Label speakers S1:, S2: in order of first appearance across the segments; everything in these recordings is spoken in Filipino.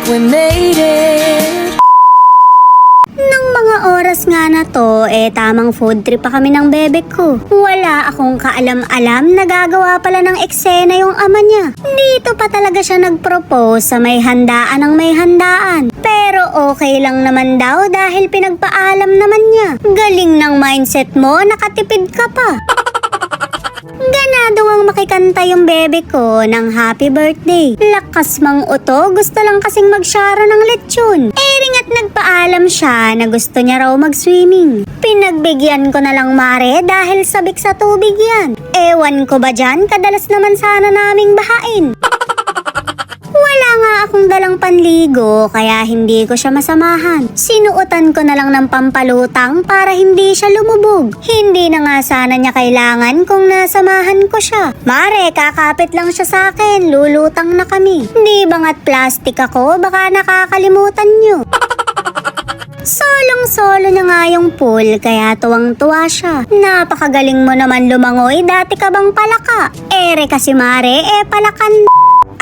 S1: we made it.
S2: Nung mga oras nga na to, tamang food trip pa kami ng bebe ko. Wala akong kaalam-alam na gagawa pala ng eksena yung ama niya. Dito pa talaga siya nag-propose sa may handaan ng may handaan. Pero okay lang naman daw dahil pinagpaalam naman niya. Galing ng mindset mo, nakatipid ka pa. Ganado ang makikanta yung bebe ko ng happy birthday. Lakas mang uto, gusto lang kasing magsyaro ng lechon. Ring at nagpaalam siya na gusto niya raw mag-swimming. Pinagbigyan ko na lang mare dahil sabik sa tubig yan. Ewan ko ba dyan, kadalas naman sana naming bahain. Wala nga akong dalang panligo kaya hindi ko siya masamahan. Sinuotan ko na lang ng pampalutang para hindi siya lumubog. Hindi na nga sana niya kailangan kung nasamahan ko siya. Mare, kakapit lang siya sa akin, lulutang na kami. Di bangat plastic ako, baka nakakalimutan niyo. Solong-solo na nga yung pool kaya tuwang-tuwa siya. Napakagaling mo naman lumangoy, dati ka bang palaka? Ere kasi mare, palakan.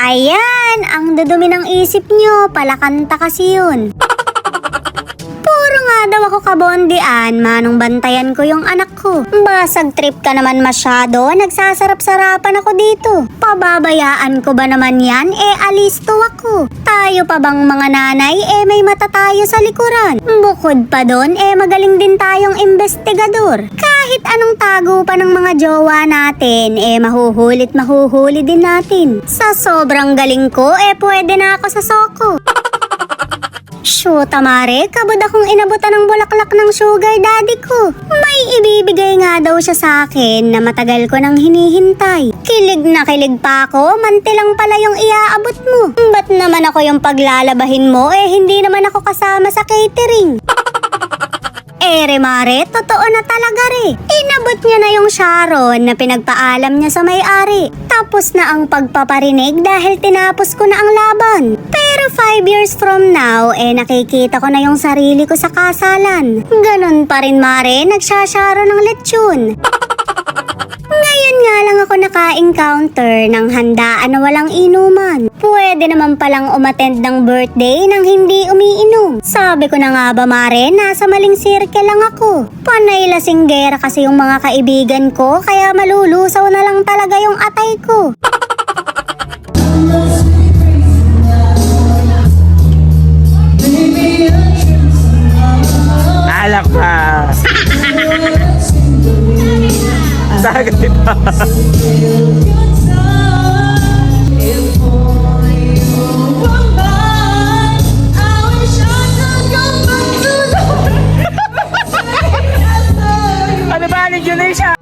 S2: Ayan, ang dudumi ng isip nyo, palakanta kasi yun. Puro nga daw ako kabondian, manong bantayan ko yung anak ko. Basag trip ka naman masyado, nagsasarap-sarapan ako dito. Pababayaan ko ba naman yan, alisto ako. Tayo pa bang mga nanay, may mata tayo sa likuran. Bukod pa doon, magaling din tayong investigador. Kahit anong tago pa ng mga jowa natin, mahuhuli din natin. Sa sobrang galing ko, pwede na ako sa soko. Shoot, mare, kabod akong inabutan ng bulaklak ng sugar daddy ko. May ibibigay nga daw siya sa akin na matagal ko nang hinihintay. Kilig na kilig pa ako, mantilang pala yung iaabot mo. Ba't naman ako yung paglalabahin mo, hindi naman ako kasama sa catering. Ere mare, totoo na talaga Inabot niya na yung Sharon na pinagpaalam niya sa may-ari. Tapos na ang pagpaparinig dahil tinapos ko na ang laban. Pero 5 years from now, nakikita ko na yung sarili ko sa kasalan. Ganon pa rin mare, nagsasyaro ng lechon. Ngayon nga lang ako naka-encounter ng handaan na walang inuman. Pwede naman palang umattend ng birthday nang hindi umiinom. Sabi ko na nga ba mare, nasa maling circle lang ako. Panay lasinggera kasi yung mga kaibigan ko, kaya malulusaw na lang talaga yung atay ko.
S3: Alak pa. Sagat ito. Ano ba, Indonesia?